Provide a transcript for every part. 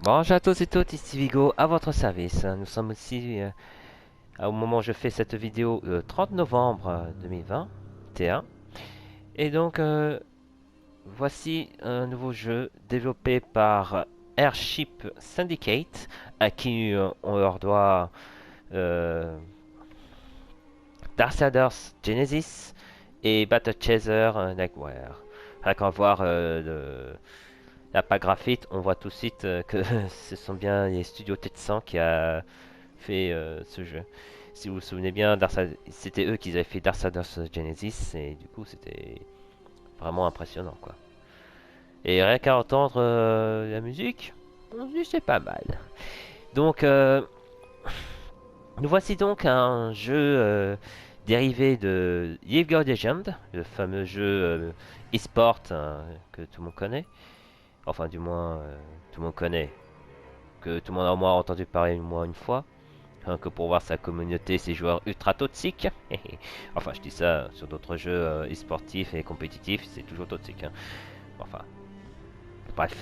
Bonjour à tous et toutes, ici Vigo, à votre service. Nous sommes aussi, au moment où je fais cette vidéo, le 30 novembre 2021. Et donc, voici un nouveau jeu développé par Airship Syndicate, à qui on leur doit euh, Darksiders Genesis et Battle Chaser Nightware. Rien qu'à voir la pack graphite, on voit tout de suite que ce sont bien les studios Tetsan qui a fait ce jeu. Si vous vous souvenez bien, c'était eux qui avaient fait Darksiders Genesis et du coup c'était vraiment impressionnant quoi. Et rien qu'à entendre la musique, on se dit c'est pas mal. Donc nous voici donc un jeu dérivé de League of Legends, le fameux jeu e-sport que tout le monde connaît. Enfin du moins tout le monde connaît, que tout le monde a au moins entendu parler au moins une fois. Hein, que pour voir sa communauté, ses joueurs ultra toxiques. Enfin, je dis ça sur d'autres jeux e-sportifs et compétitifs, c'est toujours toxique. Hein. Enfin, bref.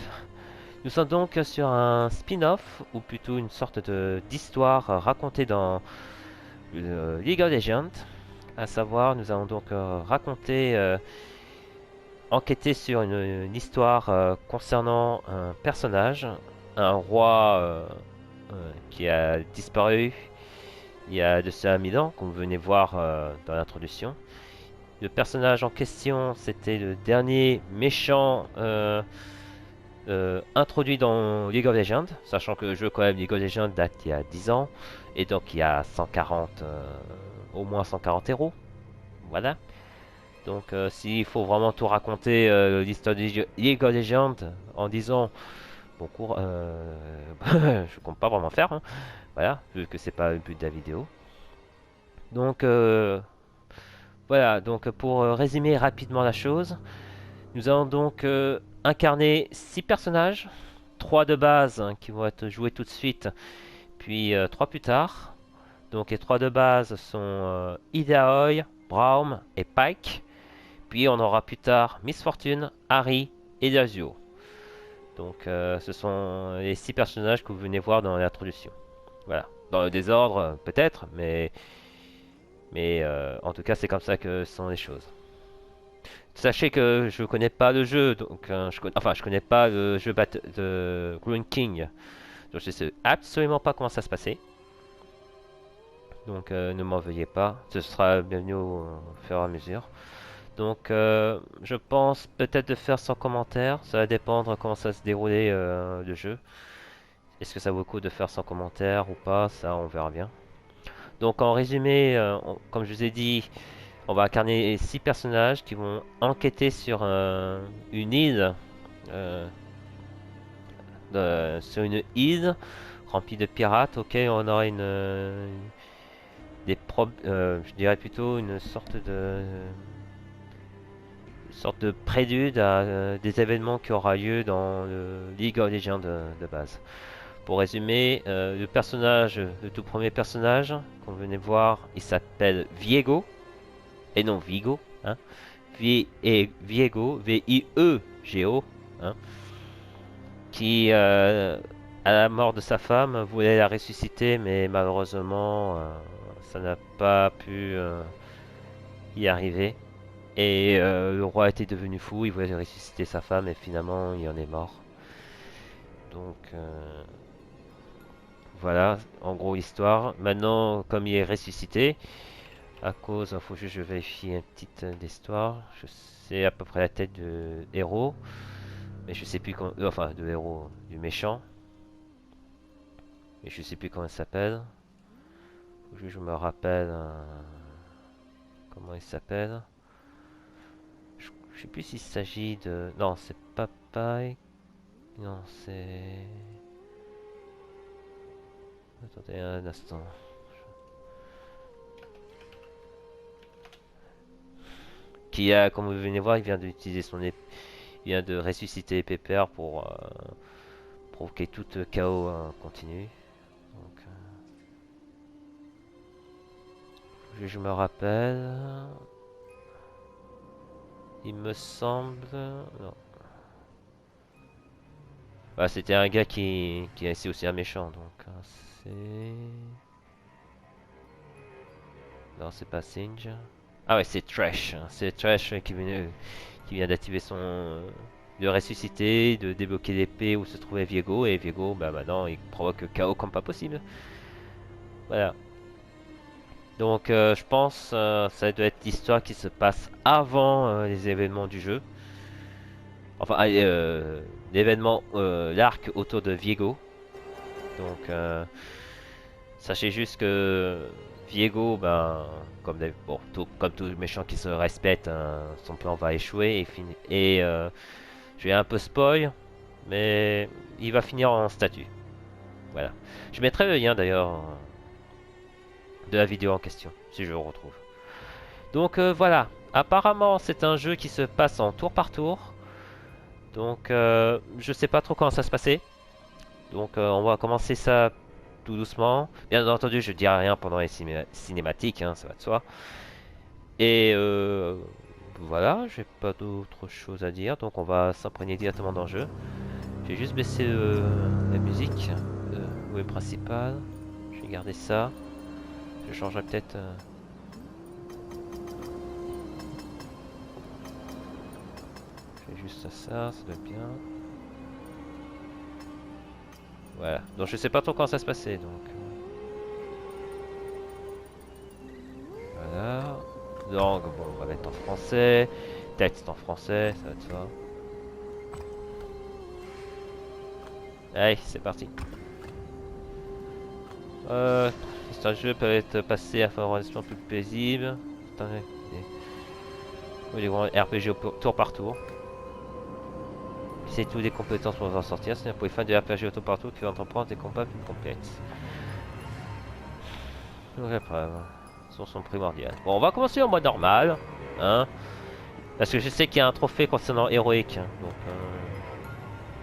Nous sommes donc sur un spin-off, ou plutôt une sorte de d'histoire racontée dans League of Legends. À savoir, nous allons donc raconter, enquêter sur une histoire concernant un personnage, un roi qui a disparu il y a de cela 1000 ans, comme vous venez voir dans l'introduction. Le personnage en question, c'était le dernier méchant introduit dans League of Legends, sachant que le jeu quand même League of Legends date il y a 10 ans, et donc il y a 140, au moins 140 héros. Voilà. Donc s'il faut vraiment tout raconter l'histoire de League of Legends en disant bon cours, je compte pas vraiment faire, hein. Voilà, vu que c'est pas le but de la vidéo. Donc voilà, donc pour résumer rapidement la chose, nous allons donc incarner 6 personnages, 3 de base hein, qui vont être joués tout de suite, puis 3 plus tard. Donc les 3 de base sont Idaoi, Braum et Pike. Puis on aura plus tard Miss Fortune, Harry et Yasuo. Donc ce sont les 6 personnages que vous venez voir dans l'introduction. Voilà. Dans le désordre peut-être, mais en tout cas c'est comme ça que sont les choses. Sachez que je connais pas le jeu, donc je connais pas le jeu de Green King. Donc je sais absolument pas comment ça se passait. Donc ne m'en veuillez pas, ce sera bienvenu au fur et à mesure. Donc je pense peut-être de faire sans commentaire, ça va dépendre comment ça se dérouler le jeu. Est-ce que ça vaut le coup de faire sans commentaire ou pas, ça on verra bien. Donc en résumé, comme je vous ai dit, on va incarner 6 personnages qui vont enquêter sur une île euh, sur une île remplie de pirates auquel on aura je dirais plutôt une sorte de prélude à des événements qui aura lieu dans le League of Legends de base. Pour résumer, le personnage, le tout premier personnage qu'on venait voir, il s'appelle Viego et non Vigo, hein. Viego, V-I-E-G-O, hein, qui, à la mort de sa femme, voulait la ressusciter, mais malheureusement, ça n'a pas pu y arriver. Et le roi était devenu fou, il voulait ressusciter sa femme, et finalement, il en est mort. Donc, voilà, en gros, l'histoire. Maintenant, comme il est ressuscité, à cause, il faut juste que je vérifie une petite histoire. Je sais à peu près la tête de héros, mais je sais plus enfin, de héros, du méchant. Et je sais plus comment il s'appelle. Faut juste que je me rappelle comment il s'appelle. Je sais plus s'il s'agit de. Non, c'est pas Pike. Non, c'est. Attendez un instant. Qui a, comme vous venez voir, il vient d'utiliser il vient de ressusciter Pepper pour provoquer tout chaos continu. Donc, je me rappelle. Il me semble. Non. Bah, c'était un gars c'est aussi un méchant, donc c'est... Non, c'est pas Singe. Ah ouais, c'est Trash. C'est Trash qui vient d'activer de ressusciter, de débloquer l'épée où se trouvait Viego, et Viego, bah maintenant, il provoque le chaos comme pas possible. Voilà. Donc, je pense ça doit être l'histoire qui se passe avant les événements du jeu. Enfin, l'événement, l'arc autour de Viego. Donc, sachez juste que Viego, ben, bon, comme tout méchant qui se respecte, hein, son plan va échouer je vais un peu spoil, mais il va finir en statue. Voilà. Je mettrai le lien d'ailleurs de la vidéo en question, si je le retrouve. Donc voilà. Apparemment, c'est un jeu qui se passe en tour par tour. Donc je sais pas trop comment ça se passait. Donc on va commencer ça tout doucement. Bien entendu, je dirai rien pendant les cinématiques, hein, ça va de soi. Et voilà, j'ai pas d'autre chose à dire, donc on va s'imprégner directement dans le jeu. Je vais juste baisser la musique, le volume principal. Je vais garder ça. Je changerai peut-être. Je fais juste ça doit être bien. Voilà, donc je sais pas trop comment ça se passait, donc. Voilà. Donc bon, on va mettre en français. Texte en français, ça va être ça. Allez, c'est parti. Certains jeux peuvent être passés à faire une relation plus paisible. Attendez. Oui, les grands RPG tour par tour. C'est toutes les compétences pour en sortir. C'est pour les fans de RPG au tour par tour qui veulent entreprendre des combats plus complexes. Donc après, sont primordiales. Bon, on va commencer en mode normal. Hein. Parce que je sais qu'il y a un trophée concernant héroïque. Hein, donc,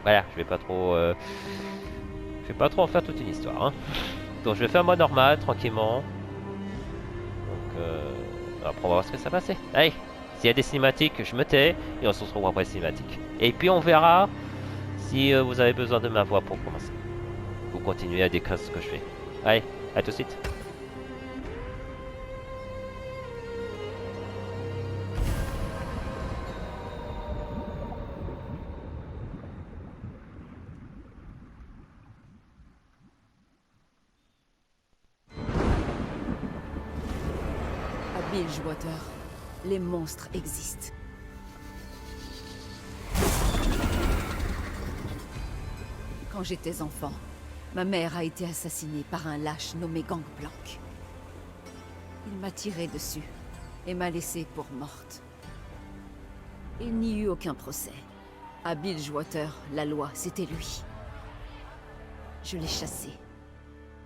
voilà, je vais pas trop en faire toute une histoire. Hein. Donc je vais faire en mode normal, tranquillement. Donc, après on va voir ce que ça va passer. Allez, s'il y a des cinématiques, je me tais. Et on se retrouve après les cinématiques. Et puis on verra si vous avez besoin de ma voix pour commencer. Vous continuez à décrire ce que je fais. Allez, à tout de suite. À Bilgewater, les monstres existent. Quand j'étais enfant, ma mère a été assassinée par un lâche nommé Gangplank. Il m'a tiré dessus et m'a laissée pour morte. Il n'y eut aucun procès. À Bilgewater, la loi, c'était lui. Je l'ai chassé.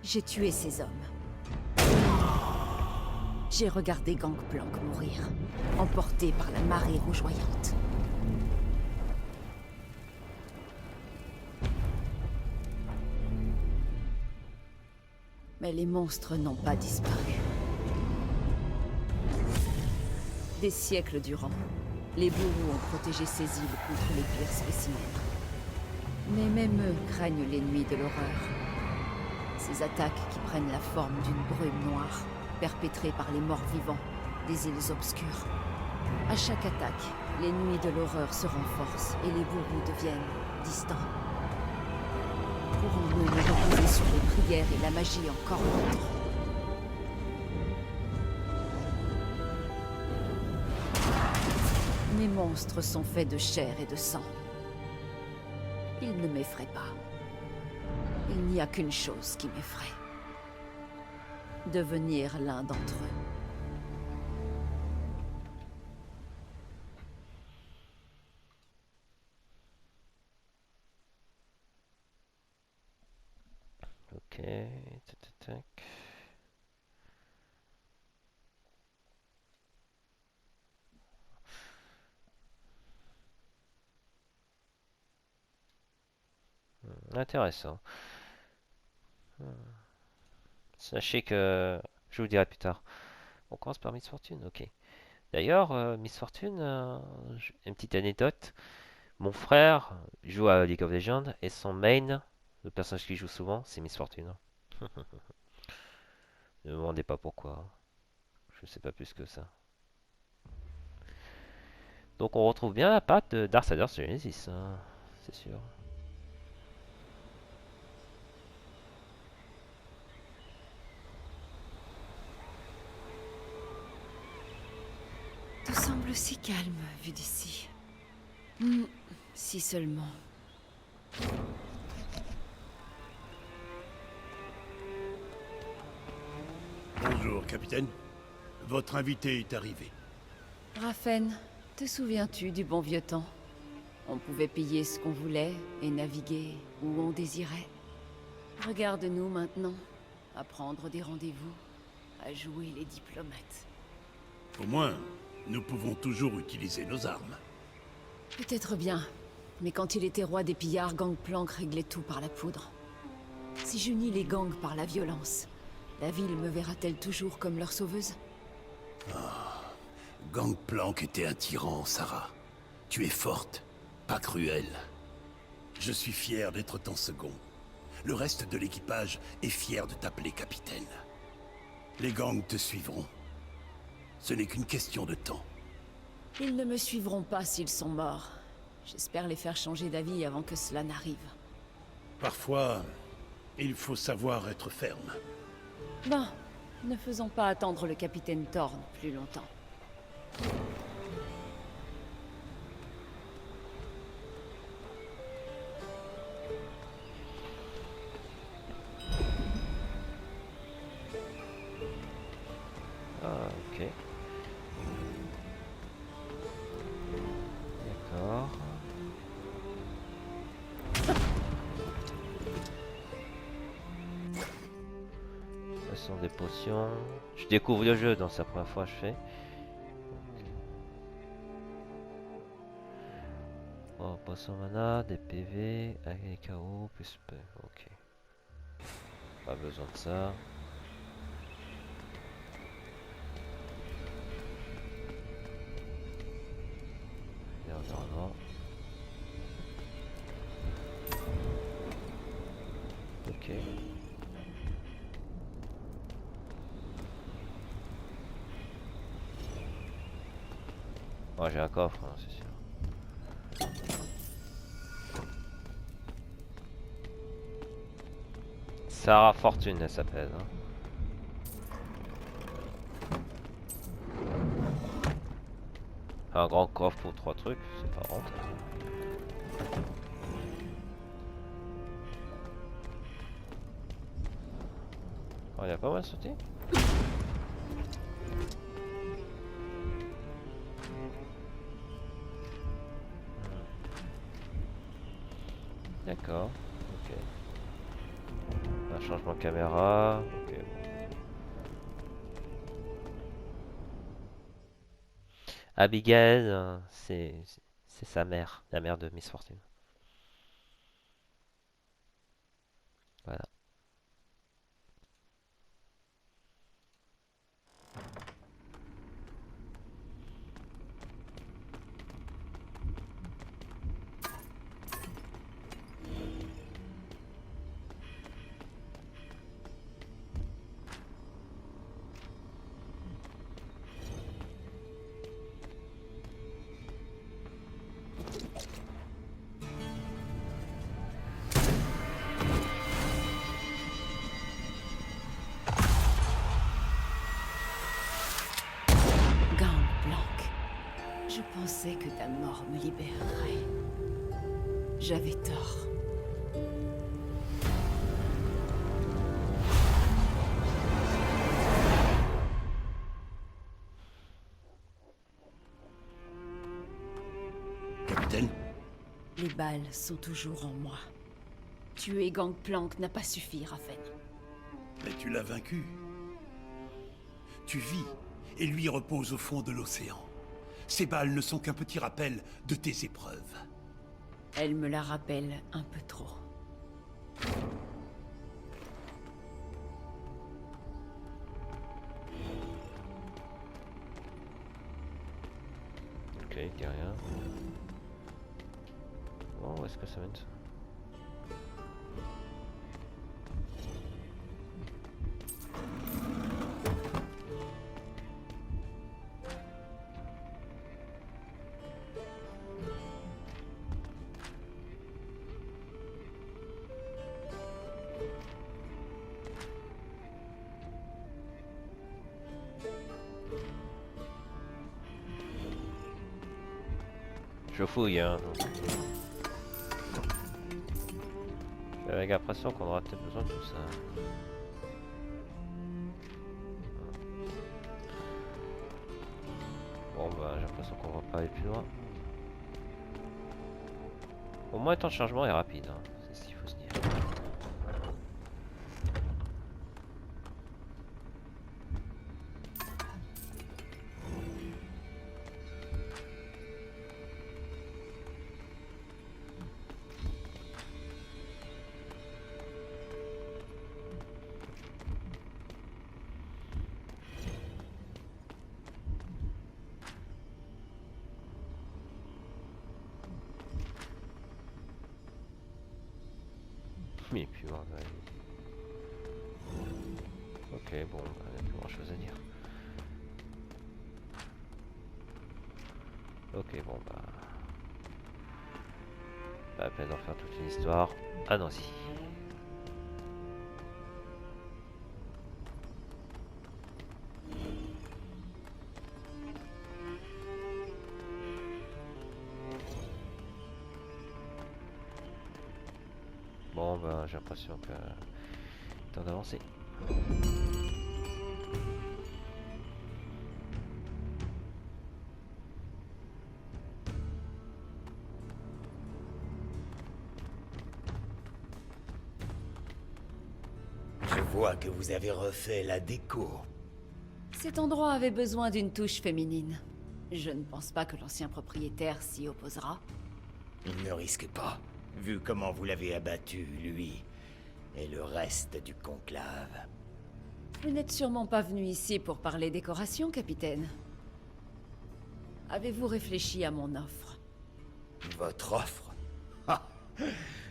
J'ai tué ses hommes. J'ai regardé Gangplank mourir, emporté par la marée rougeoyante. Mais les monstres n'ont pas disparu. Des siècles durant, les bourreaux ont protégé ces îles contre les pires spécimens. Mais même eux craignent les nuits de l'horreur. Ces attaques qui prennent la forme d'une brume noire, perpétrée par les morts vivants des îles obscures. À chaque attaque, les nuits de l'horreur se renforcent et les bourreaux deviennent distants. Pourrons-nous nous reposer sur les prières et la magie encore longtemps? Mes monstres sont faits de chair et de sang. Ils ne m'effraient pas. Il n'y a qu'une chose qui m'effraie. Devenir l'un d'entre eux. Ok. Tac, tac, tac. Intéressant. Sachez que... Je vous dirai plus tard. On commence par Miss Fortune, ok. D'ailleurs, Miss Fortune, une petite anecdote. Mon frère joue à League of Legends et son main, le personnage qu'il joue souvent, c'est Miss Fortune. Ne me demandez pas pourquoi. Je sais pas plus que ça. Donc on retrouve bien la patte de Darksiders Genesis, hein, c'est sûr. Tout semble si calme, vu d'ici. Si seulement. Bonjour, capitaine. Votre invité est arrivé. Raphen, te souviens-tu du bon vieux temps? On pouvait payer ce qu'on voulait et naviguer où on désirait. Regarde-nous maintenant, à prendre des rendez-vous, à jouer les diplomates. Au moins, nous pouvons toujours utiliser nos armes. Peut-être bien, mais quand il était roi des pillards, Gangplank réglait tout par la poudre. Si j'unis les gangs par la violence, la ville me verra-t-elle toujours comme leur sauveuse? Gangplank était un tyran, Sarah. Tu es forte, pas cruelle. Je suis fier d'être ton second. Le reste de l'équipage est fier de t'appeler capitaine. Les gangs te suivront. Ce n'est qu'une question de temps. Ils ne me suivront pas s'ils sont morts. J'espère les faire changer d'avis avant que cela n'arrive. Parfois, il faut savoir être ferme. Ben, ne faisons pas attendre le capitaine Thorn plus longtemps. Ah, ok. D'accord. Ce sont des potions. Je découvre le jeu, donc c'est la première fois que je fais. Oh, potion mana, des PV, des KO, plus P. Ok. Pas besoin de ça. Et environnement. Ok. Oh, j'ai un coffre, hein, c'est sûr. Sarah Fortune, elle s'appelle. Hein. Un grand coffre pour 3 trucs, c'est pas rentable. Oh, il y a pas mal sauté. D'accord, ok. Un changement de caméra, ok. Abigail, c'est sa mère, la mère de Miss Fortune. Voilà. Gangplank. Je pensais que ta mort me libérerait. J'avais tort. Capitaine, Les balles sont toujours en moi. Tuer Gangplank n'a pas suffi, Raphen. mais tu l'as vaincu. Tu vis, et lui repose au fond de l'océan. Ces balles ne sont qu'un petit rappel de tes épreuves. Elle me la rappelle un peu trop. Ok, il dit rien. Non, où est-ce que ça mène ça? Je fouille, hein. J'avais l'impression qu'on aura peut-être besoin de tout ça. Bon bah j'ai l'impression qu'on va pas aller plus loin. Au moins le temps de chargement est rapide, hein. C'est ce qu'il faut se dire. Mais puis bon, bah, ok, bon, bah, il n'y a plus grand chose à dire. Ok, bon, bah. Pas la peine d'en faire toute une histoire. Ah non, si. Bon, bah, j'ai l'impression que. Temps d'avancer. Je vois que vous avez refait la déco. Cet endroit avait besoin d'une touche féminine. Je ne pense pas que l'ancien propriétaire s'y opposera. Il ne risque pas, vu comment vous l'avez abattu, lui, et le reste du conclave. Vous n'êtes sûrement pas venu ici pour parler décoration, capitaine. Avez-vous réfléchi à mon offre? Votre offre? Ah,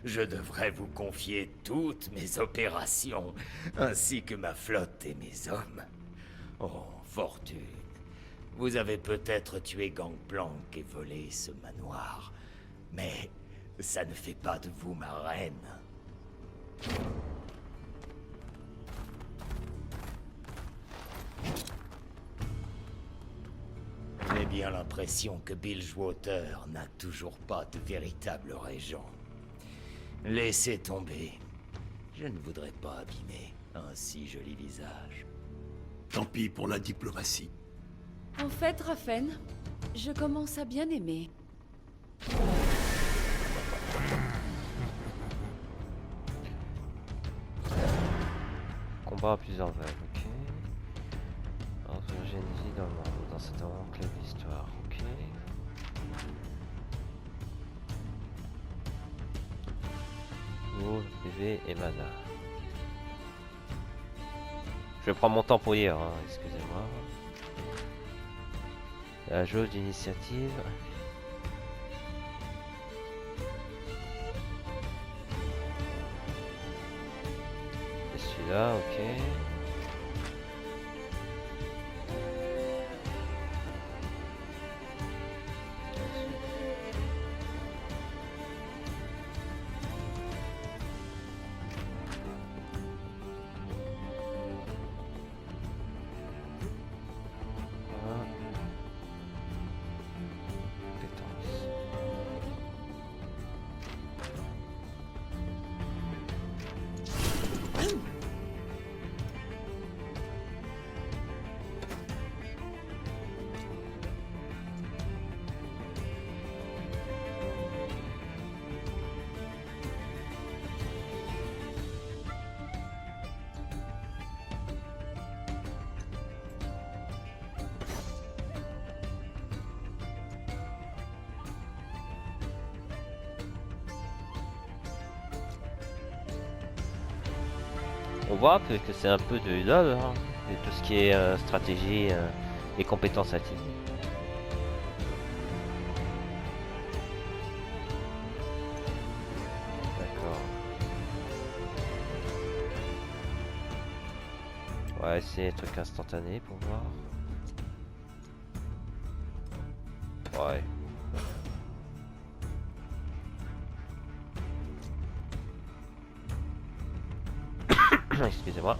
je devrais vous confier toutes mes opérations, ainsi que ma flotte et mes hommes. Oh, fortune. Vous avez peut-être tué Gangplank et volé ce manoir, mais ça ne fait pas de vous ma reine. J'ai bien l'impression que Bilgewater n'a toujours pas de véritable régent. Laissez tomber. Je ne voudrais pas abîmer un si joli visage. Tant pis pour la diplomatie. En fait, Raffen, je commence à bien aimer. Combat à plusieurs vagues, ok. Entre Génésie dans le monde, dans cette enclave d'histoire, ok. Eau, PV et mana. Je prends mon temps pour lire, hein, excusez-moi. La jauge d'initiative. Et celui-là, ok. On voit que c'est un peu de LoL, hein, de tout ce qui est stratégie et compétences actives. Ouais, c'est un truc instantané pour voir. Ouais. Excusez-moi.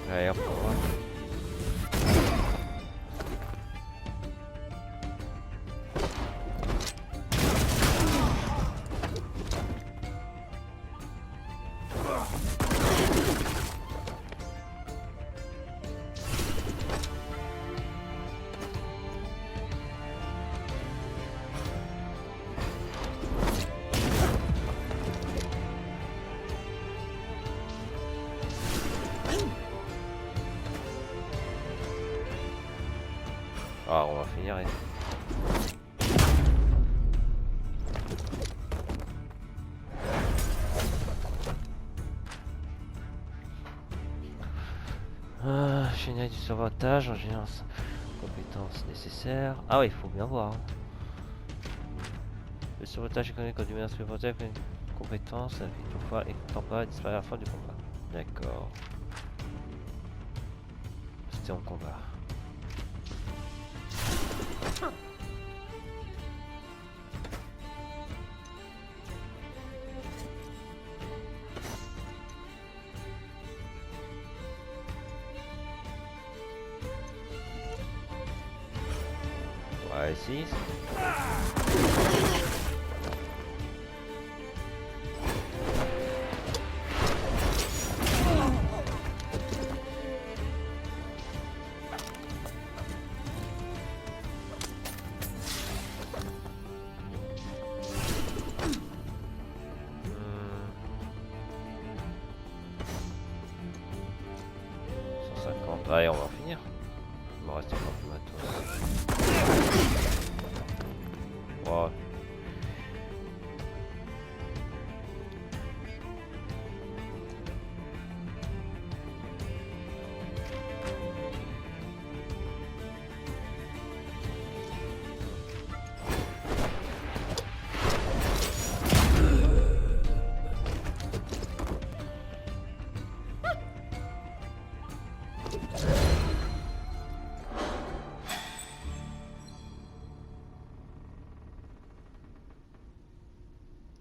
Ouais, hop, on va. Ah, on va finir. Génial du sauvetage, ingénieur, compétences nécessaires. Ah oui, il faut bien voir. Le sauvetage économique quand du menace supporter une compétence, avec toutefois et temporaire disparaît à la fin du combat. D'accord. C'était en combat. Ouais, si. Allez, on va en finir. Il me reste encore plus matos. Wow.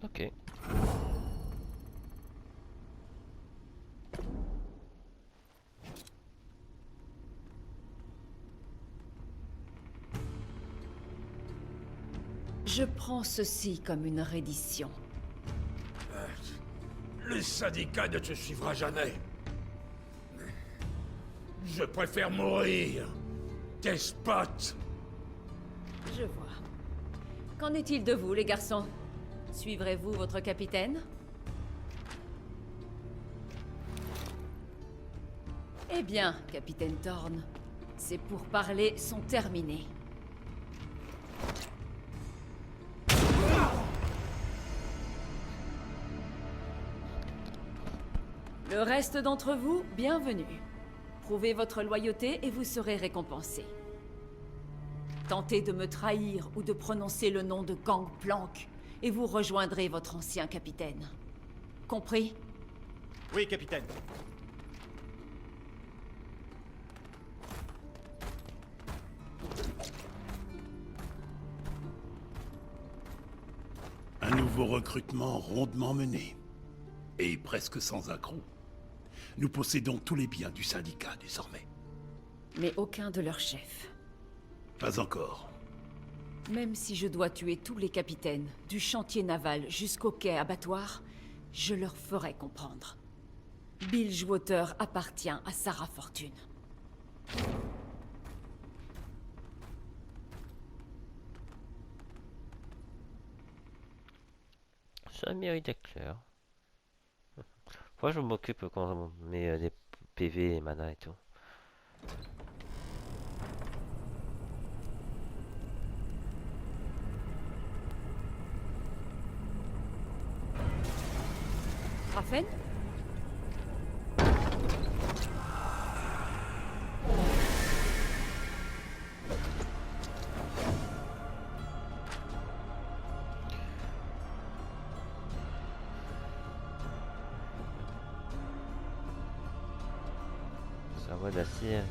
Ok. Je prends ceci comme une reddition. Le syndicat ne te suivra jamais. Je préfère mourir. Despote. Je vois. Qu'en est-il de vous, les garçons? Suivrez-vous votre capitaine? Eh bien, capitaine Thorne, ces pourparlers sont terminés. Le reste d'entre vous, bienvenue. Prouvez votre loyauté et vous serez récompensés. Tentez de me trahir ou de prononcer le nom de Gangplank, et vous rejoindrez votre ancien capitaine. Compris? Oui, capitaine. nouveau recrutement rondement mené. Et presque sans accroc. Nous possédons tous les biens du syndicat désormais. Mais aucun de leurs chefs. Pas encore. Même si je dois tuer tous les capitaines, du chantier naval jusqu'au quai abattoir, je leur ferai comprendre. Bilgewater appartient à Sarah Fortune. Ça mérite d'être clair. Moi je m'occupe quand on met des PV et mana et tout. Raffen? Ça va d'acier.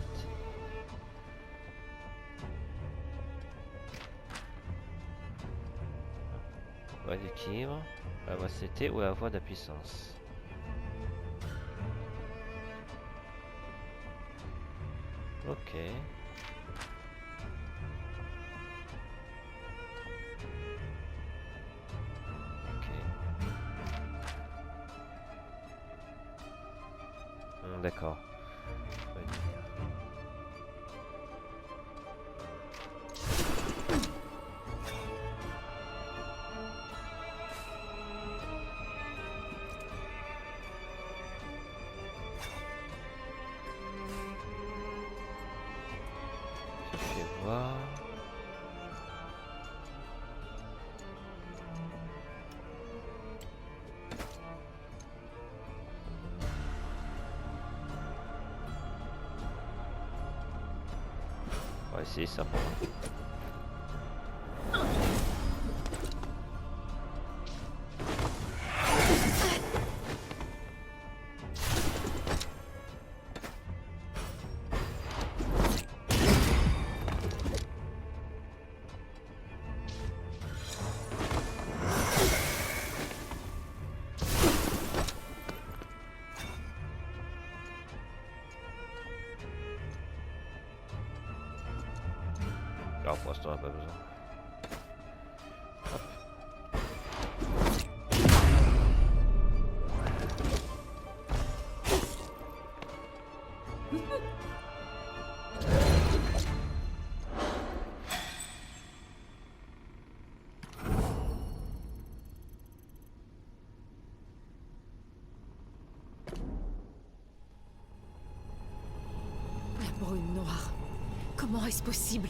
Voie d'équilibre, la voie CT ou la voie de la puissance. Ok. Ok. D'accord. Je vais voir. On va essayer ça. Alors pour l'instant on n'a pas besoin. La brume noire. Comment est-ce possible?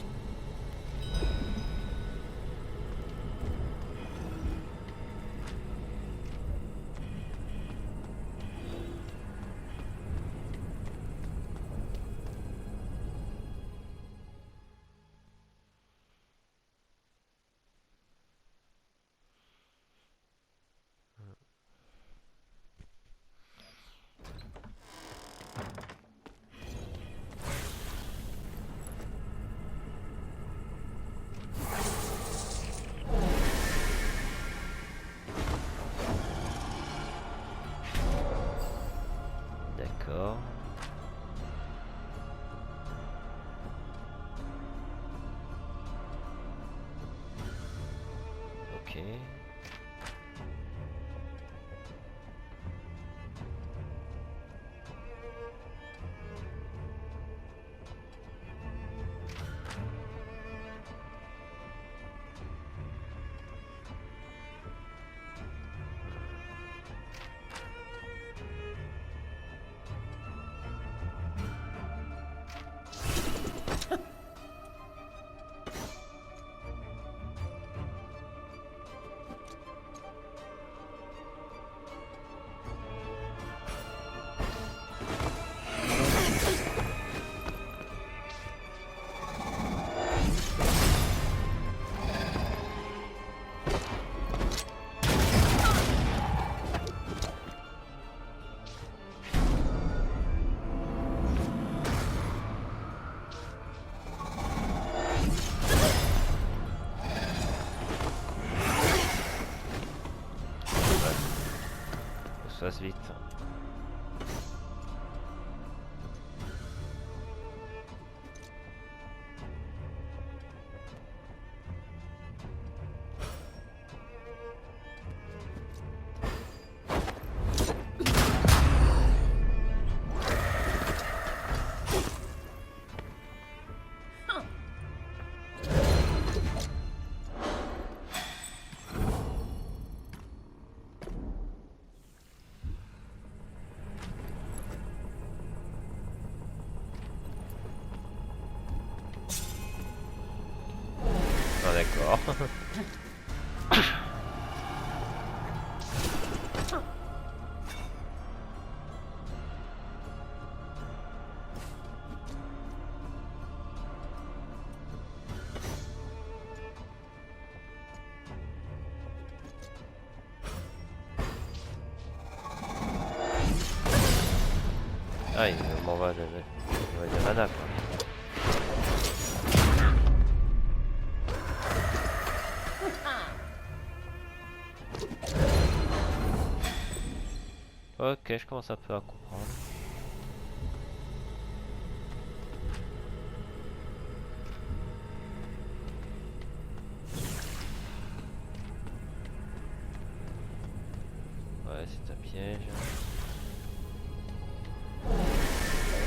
D'accord. Ok. se fasse vite. Ah, d'accord. Ah, il m'envoie des mana quoi. Ok, je commence un peu à comprendre. Ouais, c'est un piège.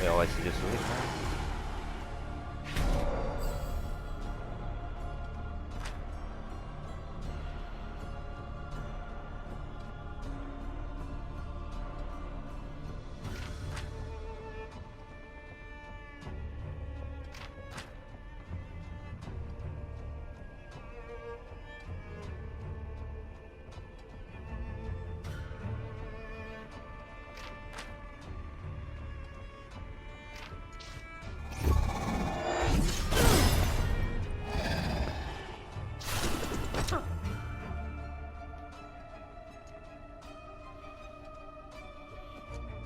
Mais on va essayer de sauver quand même.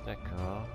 D'accord.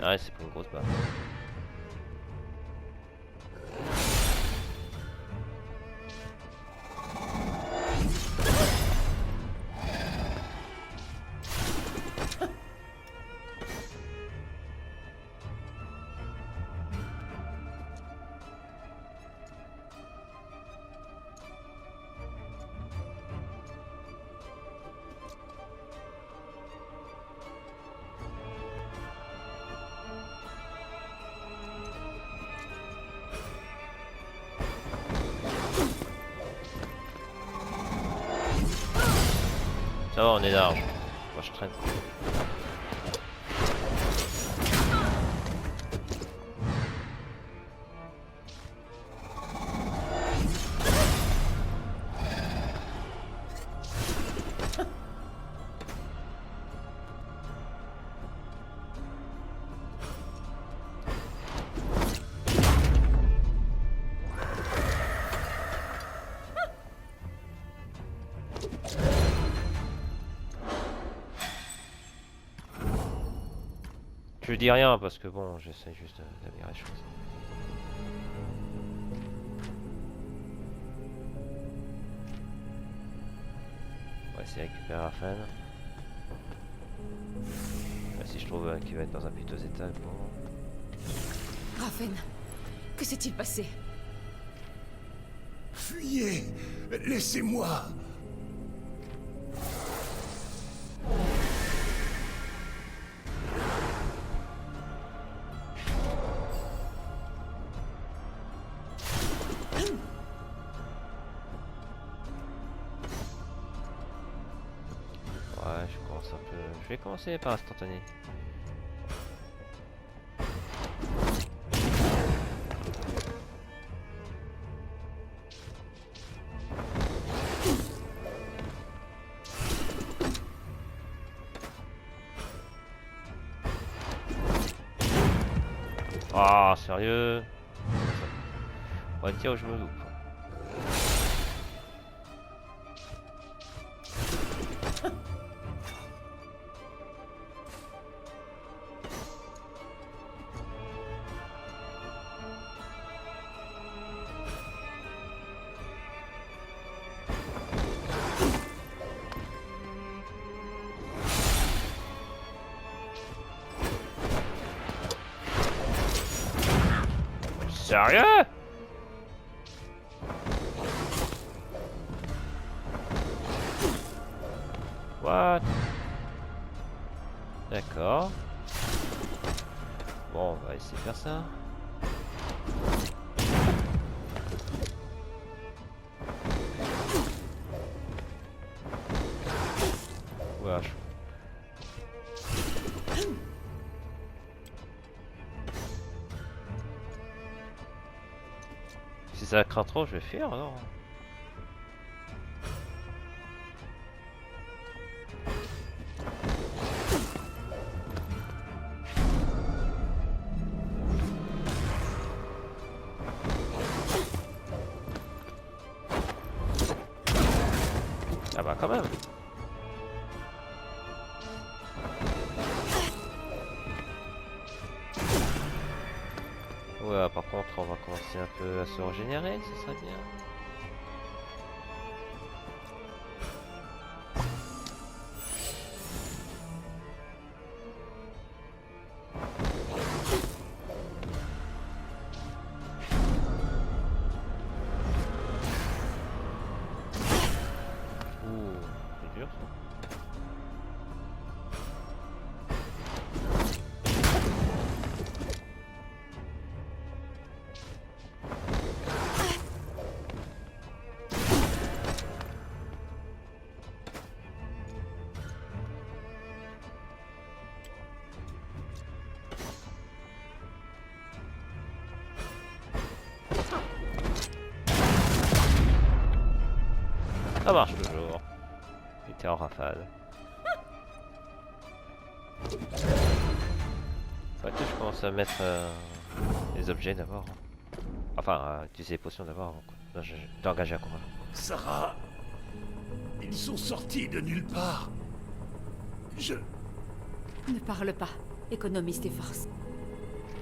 Ouais, c'est pour une grosse barre. Ça va, on est large. Moi je traîne. Je dis rien parce que bon, j'essaie juste d'améliorer les choses. On va essayer de récupérer Rafen. Si je trouve qu'il va être dans un piteux état, bon. Rafen, que s'est-il passé? Fuyez! Laissez-moi! Ouais, je commence un peu. Je vais commencé par instantané. Ah, sérieux? On va dire où je me loupe. Sérieux? What? D'accord. Bon, on va essayer de faire ça. Ouais, si ça craint trop, je vais fuir alors. Ah bah quand même. Ouais, par contre, on va commencer un peu à se régénérer, ce serait bien. Ouh, c'est dur ça. Ça marche toujours. Il était en rafale. Faudrait que je commence à mettre les objets d'abord. Enfin, à utiliser les potions d'abord avant d'engager un combat. Sarah, ils sont sortis de nulle part. Ne parle pas. Économise tes forces.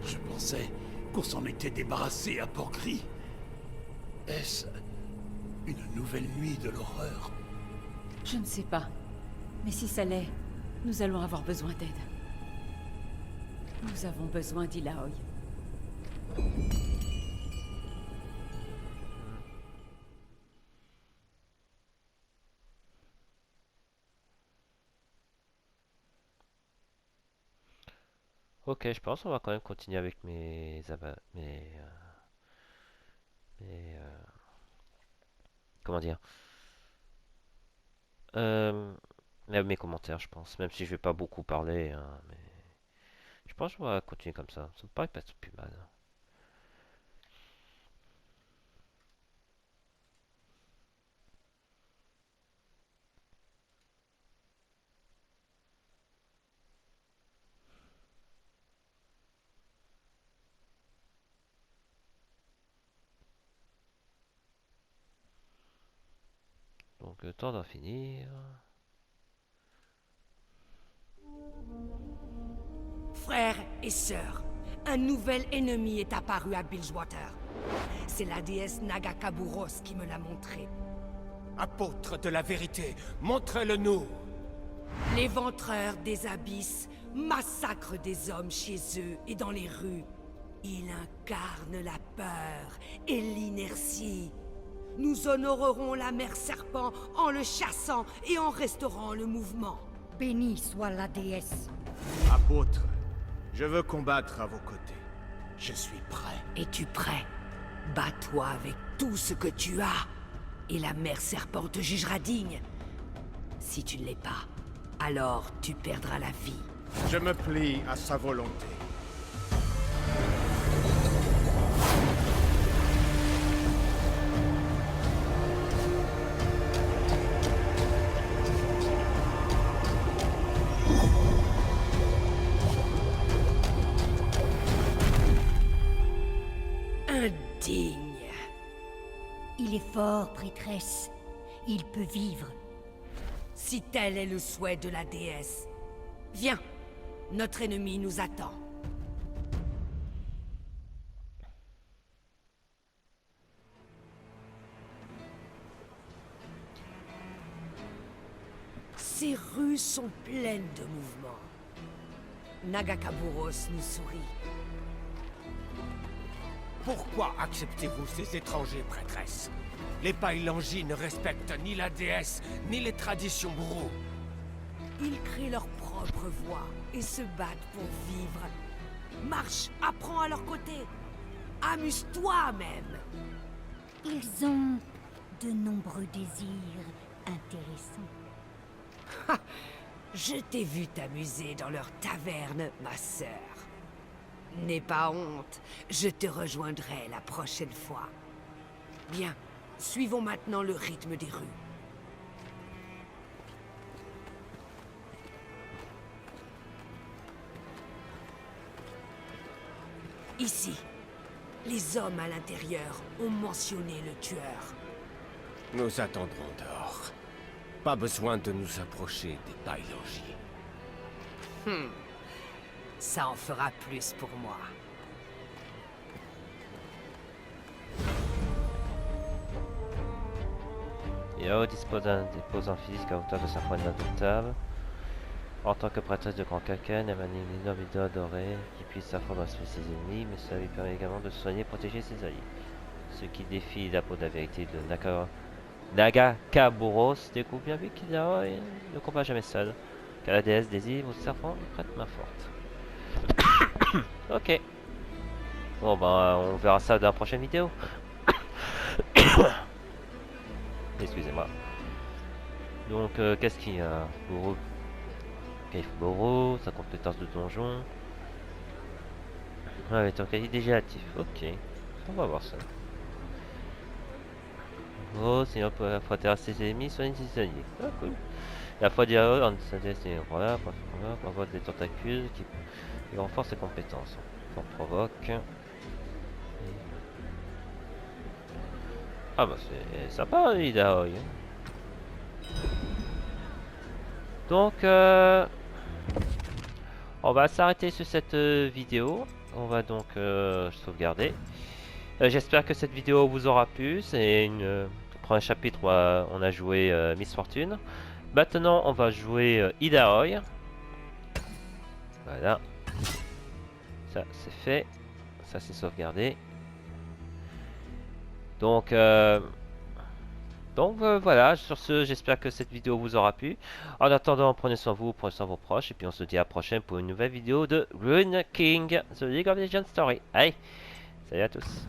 Je pensais qu'on s'en était débarrassé à Port-Gris. Est-ce une nouvelle nuit de l'horreur? Je ne sais pas. Mais si ça l'est, nous allons avoir besoin d'aide. Nous avons besoin d'Illaoi. Ok, je pense qu'on va quand même continuer avec comment dire, euh, mes commentaires, je pense. Même si je vais pas beaucoup parler, hein, mais je pense qu'on va continuer comme ça. Ça me paraît pas plus mal. Donc le temps d'en finir. Frères et sœurs, un nouvel ennemi est apparu à Bilgewater. C'est la déesse Nagakaburos qui me l'a montré. Apôtre de la vérité, montrez-le-nous. L'éventreur des abysses massacre des hommes chez eux et dans les rues. Il incarne la peur et l'inertie. Nous honorerons la mère serpent en le chassant et en restaurant le mouvement. Béni soit la déesse. Apôtre, je veux combattre à vos côtés. Je suis prêt. Es-tu prêt? Bats-toi avec tout ce que tu as, et la mère serpent te jugera digne. Si tu ne l'es pas, alors tu perdras la vie. Je me plie à sa volonté. Indigne. Il est fort, prêtresse. Il peut vivre. Si tel est le souhait de la déesse. Viens, notre ennemi nous attend. Ces rues sont pleines de mouvements. Nagakaburos nous sourit. Pourquoi acceptez-vous ces étrangers, prêtresse? Les Pailangi ne respectent ni la déesse, ni les traditions Buro. Ils créent leur propre voie et se battent pour vivre. Marche, apprends à leur côté. Amuse-toi même. Ils ont de nombreux désirs intéressants. Je t'ai vu t'amuser dans leur taverne, ma sœur. N'aie pas honte, je te rejoindrai la prochaine fois. Bien, suivons maintenant le rythme des rues. Ici, les hommes à l'intérieur ont mentionné le tueur. Nous attendrons dehors. Pas besoin de nous approcher des Pailangi. Ça en fera plus pour moi. Yao dispose d'un déposant physique à hauteur de sa poigne indomptable. En tant que prêtresse de Grand Kaken, elle manie une énorme idole dorée qui puise sa foi dans l'esprit de ses ennemis, mais cela lui permet également de soigner et protéger ses alliés. Ce qui défie la peau de la vérité de Nagakaburos découvre bien vite qu'il ne combat jamais seul, car la déesse désire au serpent lui prête main forte. Ok. Bon bah on verra ça dans la prochaine vidéo. Excusez-moi. Donc qu'est-ce qu'il y a? Cave Boro, sa compétence de donjon. Ah ouais, ton cahier déjà actif. Ok. On va voir ça. Oh, c'est un peu la fois terrasser ses ennemis, soigner ses alliés. Ah cool. La fois dialogue, on s'intéresse voilà, pour avoir des tentacules qui renforcent ses compétences. On provoque. Ah bah c'est sympa Idaoi. Donc on va s'arrêter sur cette vidéo. On va donc sauvegarder. J'espère que cette vidéo vous aura plu. C'est une premier chapitre où on a joué Miss Fortune. Maintenant on va jouer Idaoi. Voilà. Ça c'est fait. Ça c'est sauvegardé. Donc voilà, sur ce, j'espère que cette vidéo vous aura plu. En attendant, prenez soin de vous, prenez soin de vos proches, et puis on se dit à la prochaine pour une nouvelle vidéo de Rune King, The League of Legends Story. Allez, salut à tous.